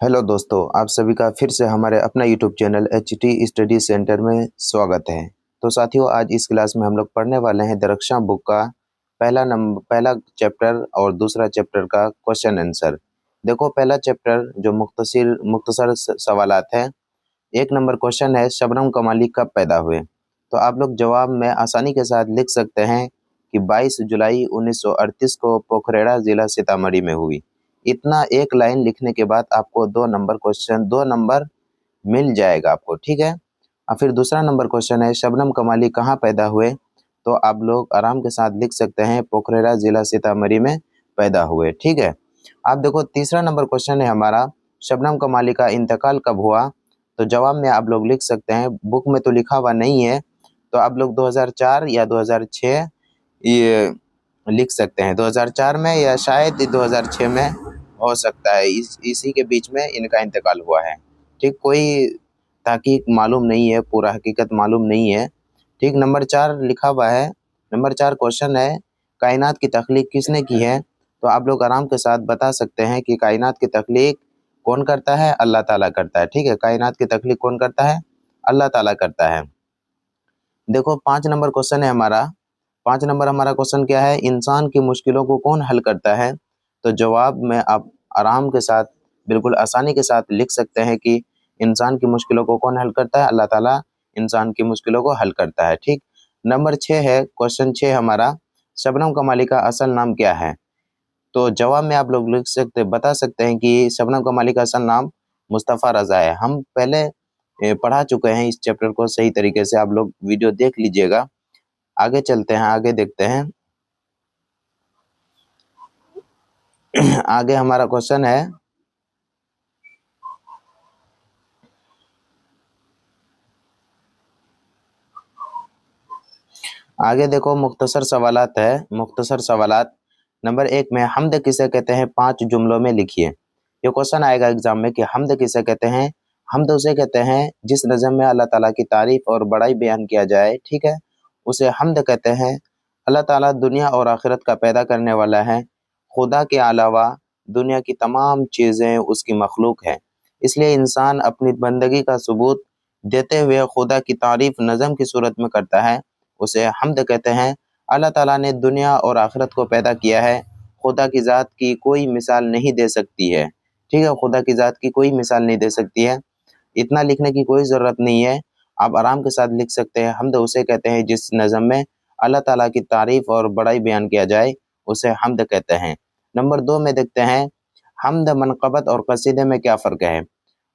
Hello दोस्तों, आप सभी का फिर से हमारे अपना YouTube channel HT study centre में स्वागत है। तो साथियों, आज इस क्लास में हम लोग पढ़ने वाले हैं दरख्शां बुक का पहला चैप्टर और दूसरा चैप्टर का क्वेश्चन आंसर। देखो, पहला चैप्टर जो मुख्तसर सवालात है। 1 नंबर क्वेश्चन है, शबनम कमाली कब पैदा हुए? तो आप लोग जवाब में आसानी के साथ लिख सकते हैं कि 22 जुलाई 1938 को पोखरेड़ा जिला सीतामढ़ी में हुई। इतना एक लाइन लिखने के बाद आपको 2 नंबर मिल जाएगा आपको, ठीक है। और फिर दूसरा नंबर क्वेश्चन है, शबनम कमाली कहाँ पैदा हुए? तो आप लोग आराम के साथ लिख सकते हैं, पोखरेड़ा जिला सीतामढ़ी में पैदा हुए, ठीक है। आप देखो, तीसरा नंबर क्वेश्चन है हमारा, शबनम कमाली का इंतकाल कब हुआ? तो जवाब में आप लोग लिख सकते हैं, बुक में तो लिखा हुआ नहीं है, तो आप लोग 2004 या 2006 ये लिख सकते हैं। 2004 में या शायद 2006 में हो सकता है, इसी के बीच में इनका इंतकाल हुआ है, ठीक। कोई तहकीक मालूम नहीं है, पूरा हकीकत मालूम नहीं है, ठीक। नंबर 4 लिखा हुआ है। नंबर 4 क्वेश्चन है, कायनात की तख्लीक किसने की है? तो आप लोग आराम के साथ बता सकते हैं कि कायनात की तख्लीक कौन करता है? अल्लाह ताला करता है, ठीक है। कायनात की तख्लीक कौन करता है? अल्लाह ताला करता है। देखो, 5 नंबर क्वेश्चन है हमारा। 5 नंबर हमारा क्वेश्चन क्या है, इंसान की मुश्किलों को कौन हल करता है? तो जवाब में आप आराम के साथ, बिल्कुल आसानी के साथ लिख सकते हैं कि इंसान की मुश्किलों को कौन हल करता है? अल्लाह ताला इंसान की मुश्किलों को हल करता है, ठीक। नंबर 6 है, क्वेश्चन 6 हमारा, शबनम कमाली का असल नाम क्या है? तो जवाब में आप लोग बता सकते हैं कि शबनम कमाली का असल नाम मुस्तफ़ा रज़ा है। हम पहले पढ़ा चुके हैं इस चैप्टर को सही तरीके से, आप लोग वीडियो देख लीजिएगा। आगे चलते हैं, आगे देखते हैं। आगे हमारा क्वेश्चन है, आगे देखो, मुख्तसर सवालात है। मुख्तसर सवालात नंबर 1 में, हम्द किसे कहते हैं? 5 जुमलों में लिखिए। ये क्वेश्चन आएगा एग्जाम में कि हम्द किसे कहते हैं। हम्द उसे कहते हैं जिस नज़म में अल्लाह ताला की तारीफ और बड़ाई बयान किया जाए, ठीक है, उसे हम्द कहते हैं। अल्लाह ताला दुनिया और आखिरत का पैदा करने वाला है। खुदा के अलावा दुनिया की तमाम चीज़ें उसकी मखलूक है, इसलिए इंसान अपनी बंदगी का सबूत देते हुए खुदा की तारीफ नज़म की सूरत में करता है, उसे हम्द कहते हैं। अल्लाह ताला ने दुनिया और आखिरत को पैदा किया है। खुदा की ज़ात की कोई मिसाल नहीं दे सकती है, ठीक है। खुदा की ज़ात की कोई मिसाल नहीं दे सकती है। इतना लिखने की कोई ज़रूरत नहीं है, आप आराम के साथ लिख सकते हैं। हम्द उसे कहते हैं जिस नज़म में अल्लाह ताला की तारीफ और बड़ाई बयान किया जाए, उसे हम्द कहते हैं। नंबर 2 में देखते हैं, हम्द, मनक़बत और कसीदे में क्या फ़र्क है?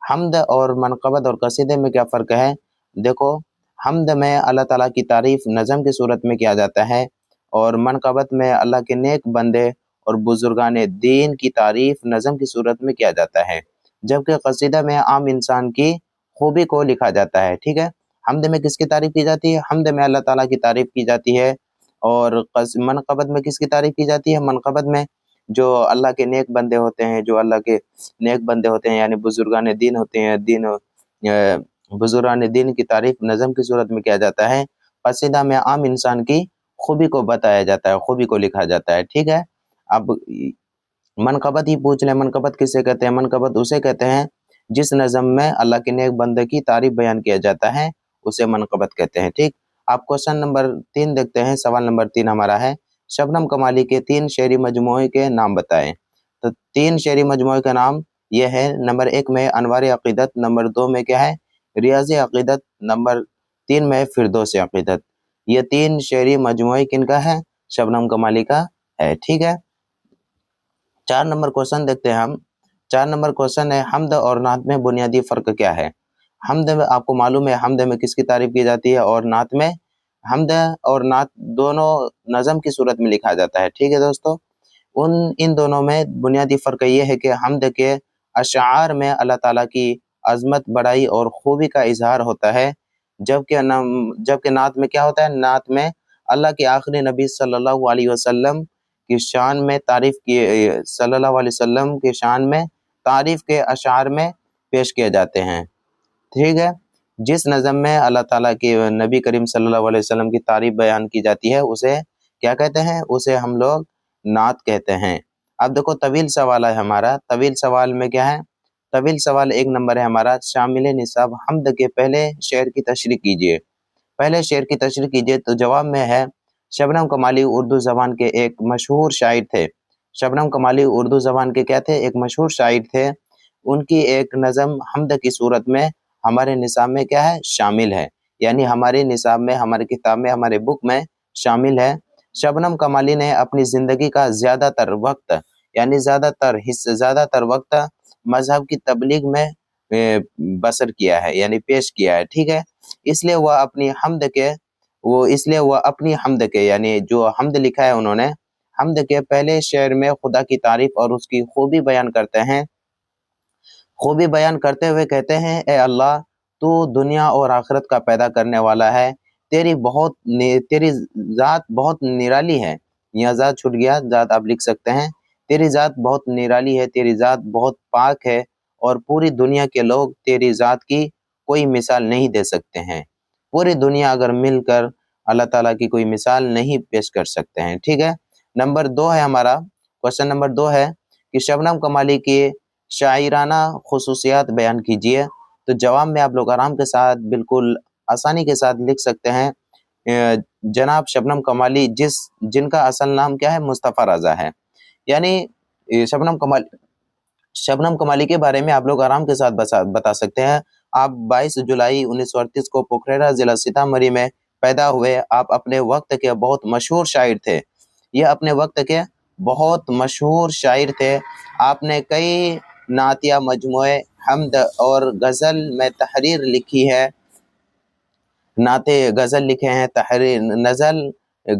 हम्द और मनक़बत और कसीदे में क्या फ़र्क है? देखो, हम्द में अल्लाह ताला की तारीफ नज़म की सूरत में किया जाता है, और मनक़बत में अल्लाह के नेक बंदे और बुजुर्गाने दीन की तारीफ नज़म की सूरत में किया जाता है, जबकि कसीदा में आम इंसान की खूबी को लिखा जाता है, ठीक है। हम्द में किसकी तारीफ की जाती है? हम्द में अल्लाह ताला की तारीफ की जाती है। और मनक़बत में किसकी तारीफ की जाती है? मनक़बत में जो अल्लाह के नेक बंदे होते हैं, जो अल्लाह के नेक बंदे होते हैं, यानी बुजुर्गान दीन होते हैं, बुजुर्गान दीन की तारीफ नज़म की सूरत में किया जाता है। कसीदा में आम इंसान की खूबी को बताया जाता है, खूबी को लिखा जाता है, ठीक है। अब मनक़बत ही पूछ लें, मनक़बत किसे कहते हैं? मनक़बत उसे कहते हैं जिस नज़म में अल्लाह के नेक बंदे की तारीफ बयान किया जाता है, उसे मनक़बत कहते हैं, ठीक। आप क्वेश्चन नंबर 3 देखते हैं। सवाल नंबर 3 हमारा है, शबनम कमाली के 3 शेरी मजमूए के नाम बताएं। तो 3 शेरी मजमूए का नाम ये है। नंबर 1 में अनवार अक़ीदत, नंबर 2 में क्या है? रियाज़ अक़ीदत, नंबर 3 में फिरदौस अक़ीदत। ये 3 शेरी मजमूए किनका है? शबनम कमाली का है, ठीक है। 4 नंबर क्वेश्चन देखते हैं हम। 4 नंबर क्वेश्चन है, हम्द और नात में बुनियादी फ़र्क क्या है? हम्द में आपको मालूम है, हम्द में किसकी तारीफ की जाती है, और नात में? हम्द और नात दोनों नज़म की सूरत में लिखा जाता है, ठीक है दोस्तों। इन दोनों में बुनियादी फ़र्क ये है कि हम्द के अशार में अल्लाह ताला की अज़मत, बड़ाई और खूबी का इज़हार होता है, जबकि नात में क्या होता है? नात में अल्लाह के आखिरी नबी सल्लल्लाहु अलैहि वसल्लम की शान में सल्लल्लाहु अलैहि वसल्लम की शान में तारीफ़ के अशार में पेश किए जाते हैं, ठीक है। जिस नज़म में अल्लाह ताला के नबी करीम सल्लल्लाहु अलैहि वसल्लम की तारीफ़ बयान की जाती है, उसे क्या कहते हैं? उसे हम लोग नात कहते हैं। अब देखो, तवील सवाल है हमारा। तवील सवाल में क्या है? طویل سوال 1 نمبر ہے ہمارا، شامل نصاب حمد کے پہلے شعر کی تشریح کیجیے، پہلے شعر کی تشریح کیجیے۔ تو جواب میں ہے شبنم کمالی اردو زبان کے ایک مشہور شاعر تھے۔ شبنم کمالی اردو زبان کے کیا تھے؟ ایک مشہور شاعر تھے۔ ان کی ایک نظم حمد کی صورت میں ہمارے نصاب میں کیا ہے؟ شامل ہے، یعنی ہمارے نصاب میں، ہماری کتاب میں، ہمارے بک میں شامل ہے۔ شبنم کمالی نے اپنی زندگی کا زیادہ تر وقت، یعنی زیادہ تر وقت مذہب کی تبلیغ میں بسر کیا ہے، یعنی پیش کیا ہے، ٹھیک ہے۔ اس لیے وہ اپنی حمد کے یعنی جو حمد لکھا ہے انہوں نے، حمد کے پہلے شعر میں خدا کی تعریف اور اس کی خوبی بیان کرتے ہیں۔ خوبی بیان کرتے ہوئے کہتے ہیں، اے اللہ تو دنیا اور آخرت کا پیدا کرنے والا ہے، تیری ذات بہت نرالی ہے۔ یہاں ذات چھوٹ گیا، ذات آپ لکھ سکتے ہیں۔ تیری ذات بہت نرالی ہے، تیری ذات بہت پاک ہے، اور پوری دنیا کے لوگ تیری ذات کی کوئی مثال نہیں دے سکتے ہیں۔ پوری دنیا اگر مل کر اللہ تعالیٰ کی کوئی مثال نہیں پیش کر سکتے ہیں، ٹھیک ہے۔ نمبر 2 ہے ہمارا، کوشچن نمبر 2 ہے کہ شبنم کمالی کی شاعرانہ خصوصیات بیان کیجیے۔ تو جواب میں آپ لوگ آرام کے ساتھ، بالکل آسانی کے ساتھ لکھ سکتے ہیں، جناب شبنم کمالی جن کا اصل نام کیا ہے؟ مصطفیٰ رضا ہے۔ یعنی شبنم کمالی کے بارے میں آپ لوگ آرام کے ساتھ بتا سکتے ہیں۔ آپ 22 جولائی 1938 کو پوکھریرا ضلع سیتامڑھی میں پیدا ہوئے۔ آپ اپنے وقت کے بہت مشہور شاعر تھے، یہ اپنے وقت کے بہت مشہور شاعر تھے۔ آپ نے کئی نعتیہ مجموعے، حمد اور غزل میں تحریر لکھی ہے، غزل لکھے ہیں،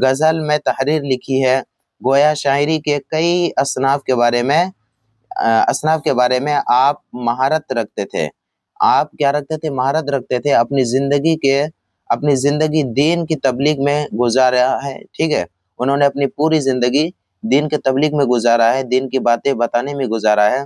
غزل میں تحریر لکھی ہے۔ گویا شاعری کے کئی اصناف کے بارے میں آپ مہارت رکھتے تھے۔ آپ کیا رکھتے تھے؟ مہارت رکھتے تھے۔ اپنی زندگی دین کی تبلیغ میں گزارا ہے، ٹھیک ہے۔ انہوں نے اپنی پوری زندگی دین کی تبلیغ میں گزارا ہے، دین کی باتیں بتانے میں گزارا ہے۔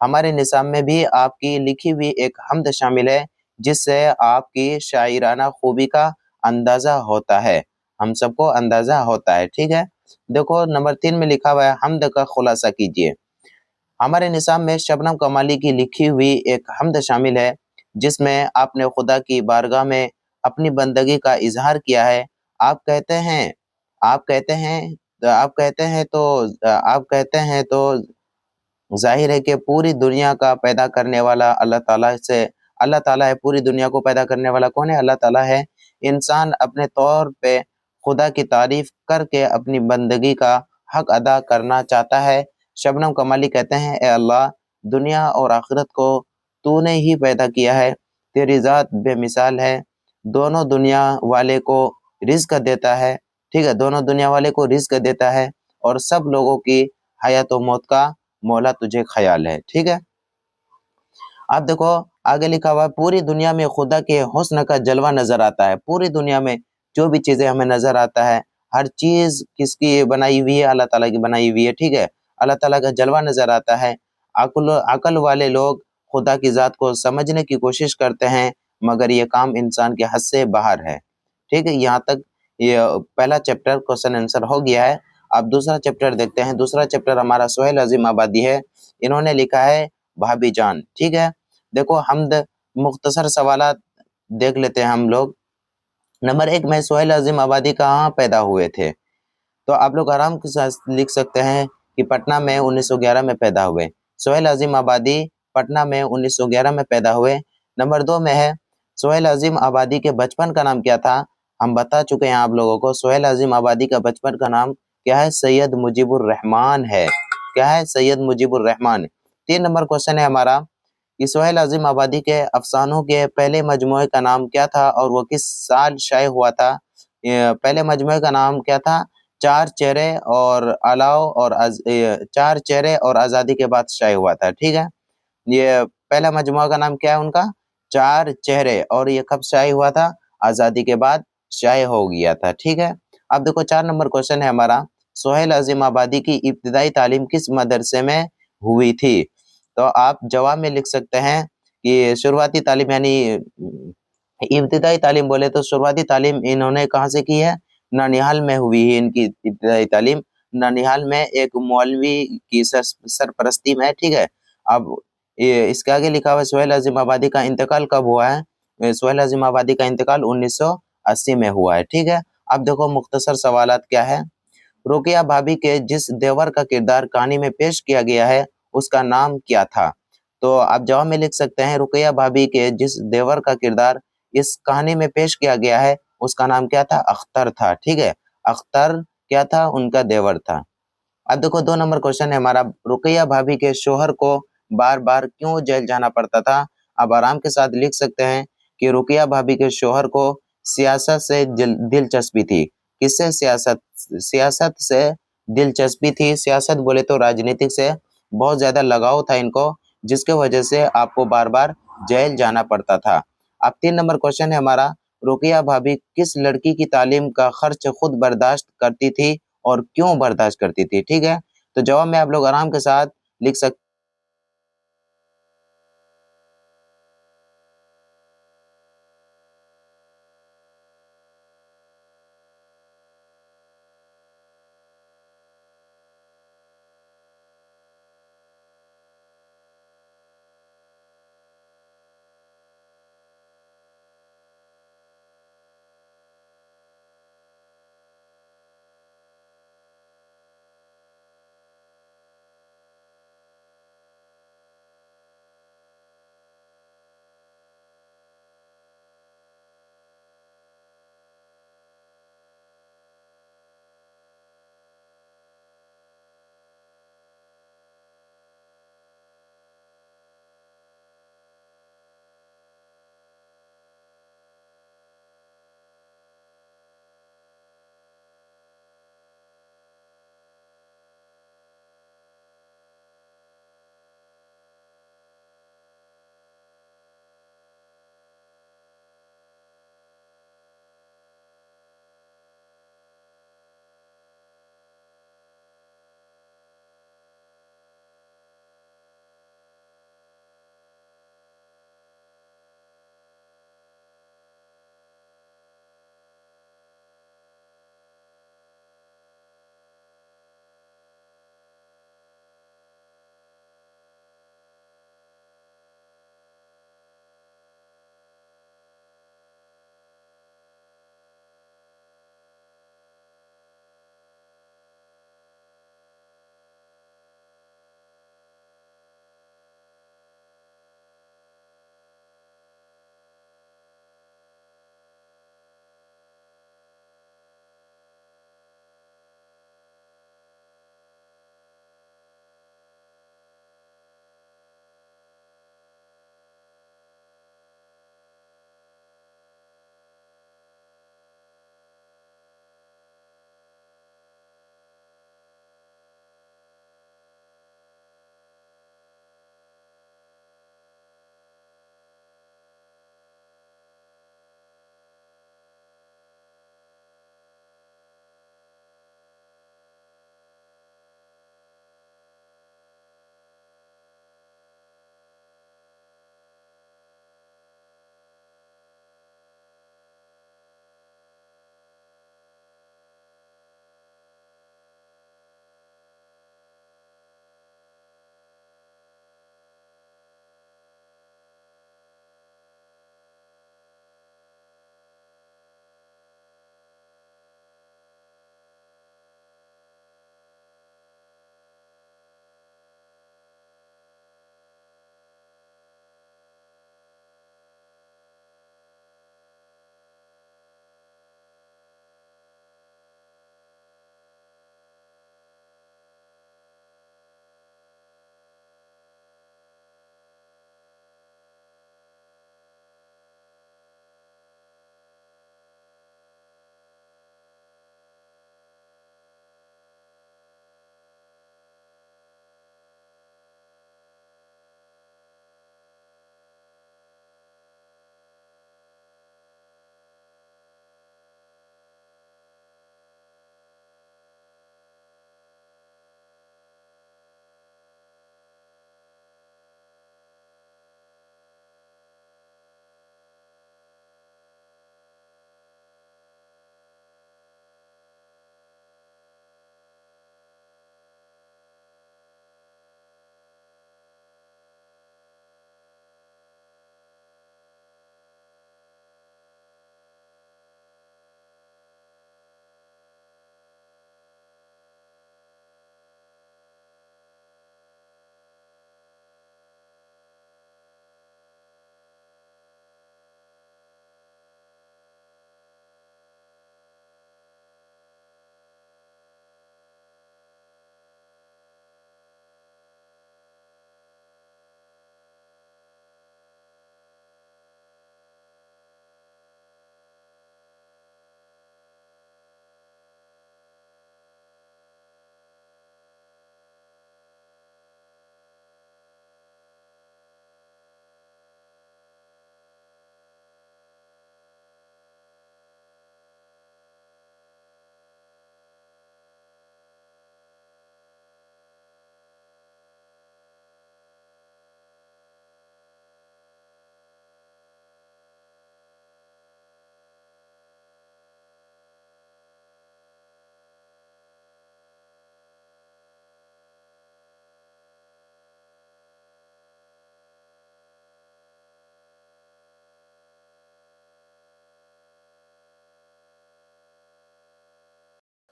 ہمارے نصاب میں بھی آپ کی لکھی ہوئی ایک حمد شامل ہے، جس سے آپ کی شاعرانہ خوبی کا اندازہ ہوتا ہے، ہم سب کو اندازہ ہوتا ہے، ٹھیک ہے۔ دیکھو نمبر 3 میں لکھا ہوا ہے، حمد کا خلاصہ کیجیے۔ ہمارے نصاب میں شبنم کمالی کی لکھی ہوئی ایک حمد شامل ہے، جس میں آپ نے خدا کی بارگاہ میں اپنی بندگی کا اظہار کیا ہے۔ آپ کہتے ہیں تو ظاہر ہے کہ پوری دنیا کا پیدا کرنے والا اللہ تعالیٰ ہے۔ پوری دنیا کو پیدا کرنے والا کون ہے؟ اللہ تعالیٰ ہے۔ انسان اپنے طور پہ خدا کی تعریف کر کے اپنی بندگی کا حق ادا کرنا چاہتا ہے۔ شبنم کمالی کہتے ہیں، اے اللہ دنیا اور آخرت کو تو نے ہی پیدا کیا ہے، تیری ذات بے مثال ہے، دونوں دنیا والے کو رزق دیتا ہے، ٹھیک ہے، دونوں دنیا والے کو رزق دیتا ہے، اور سب لوگوں کی حیات و موت کا مولا تجھے خیال ہے، ٹھیک ہے۔ اب دیکھو آگے لکھا ہوا، پوری دنیا میں خدا کے حسن کا جلوہ نظر آتا ہے۔ پوری دنیا میں جو بھی چیزیں ہمیں نظر آتا ہے، ہر چیز کس کی بنائی ہوئی ہے؟ اللہ تعالیٰ کی بنائی ہوئی ہے، ٹھیک ہے۔ اللہ تعالیٰ کا جلوہ نظر آتا ہے۔ عقل والے لوگ خدا کی ذات کو سمجھنے کی کوشش کرتے ہیں، مگر یہ کام انسان کے حد سے باہر ہے، ٹھیک ہے۔ یہاں تک یہ پہلا چیپٹر کوسچن آنسر ہو گیا ہے۔ اب دوسرا چیپٹر دیکھتے ہیں۔ دوسرا چیپٹر ہمارا سہیل عظیم آبادی ہے، انہوں نے لکھا ہے بھابی جان، ٹھیک ہے۔ دیکھو حمد، مختصر سوالات دیکھ لیتے ہیں ہم لوگ۔ نمبر 1 میں سہیل عظیم آبادی کہاں پیدا ہوئے تھے؟ تو آپ لوگ آرام کے ساتھ لکھ سکتے ہیں کہ پٹنہ میں 1911 میں پیدا ہوئے۔ سہیل عظیم آبادی پٹنہ میں 1911 میں پیدا ہوئے۔ نمبر 2 میں ہے سہیل عظیم آبادی کے بچپن کا نام کیا تھا؟ ہم بتا چکے ہیں آپ لوگوں کو، سہیل عظیم آبادی کا بچپن کا نام کیا ہے؟ سید مجیب الرحمان ہے۔ کیا ہے؟ سید مجیب الرحمان۔ 3 نمبر کوشچن ہے ہمارا کہ سہیل عظیم آبادی کے افسانوں کے پہلے مجموعے کا نام کیا تھا اور وہ کس سال شائع ہوا تھا؟ پہلے مجموعے کا نام کیا تھا؟ چار چہرے اور آزادی کے بعد شائع ہوا تھا، ٹھیک ہے۔ یہ پہلا مجموعہ کا نام کیا ہے ان کا؟ چار چہرے، اور یہ کب شائع ہوا تھا؟ آزادی کے بعد شائع ہو گیا تھا، ٹھیک ہے۔ اب دیکھو 4 نمبر کوشچن ہے ہمارا، سہیل عظیم آبادی کی ابتدائی تعلیم کس مدرسے میں ہوئی تھی؟ تو آپ جواب میں لکھ سکتے ہیں کہ شروعاتی تعلیم، یعنی ابتدائی تعلیم بولے تو شروعاتی تعلیم انہوں نے کہاں سے کی ہے؟ نانیہال میں ہوئی ہے ان کی ابتدائی تعلیم۔ نانیہال میں ایک مولوی کی سرپرستی میں، ٹھیک ہے۔ اب ये इसके आगे लिखा हुआ है सोहेल अजीम आबादी का इंतकाल कब हुआ है? सोहेल अजीम आबादी का इंतकाल 1980 में हुआ है। ठीक है, अब देखो मुख्तसर सवालात क्या है। रुकिया भाभी के जिस देवर का किरदार कहानी में पेश किया गया है उसका नाम क्या था? तो आप जवाब में लिख सकते हैं रुकिया भाभी के जिस देवर का किरदार इस कहानी में पेश किया गया है उसका नाम क्या था? अख्तर था। ठीक है, अख्तर क्या था? उनका देवर था। अब देखो 2 नंबर क्वेश्चन है हमारा, रुकिया भाभी के शोहर को बार बार क्यों जेल जाना पड़ता था? आप आराम के साथ लिख सकते हैं कि रुकिया भाभी के शोहर को सियासत से दिलचस्पी थी। किससे? सियासत से दिलचस्पी थी। सियासत बोले तो राजनीतिक से बहुत ज्यादा लगाव था इनको, जिसके वजह से आपको बार बार जेल जाना पड़ता था। अब 3 नंबर क्वेश्चन है हमारा, रुकिया भाभी किस लड़की की तालीम का खर्च खुद बर्दाश्त करती थी और क्यों बर्दाश्त करती थी? ठीक है, तो जवाब में आप लोग आराम के साथ लिख सकते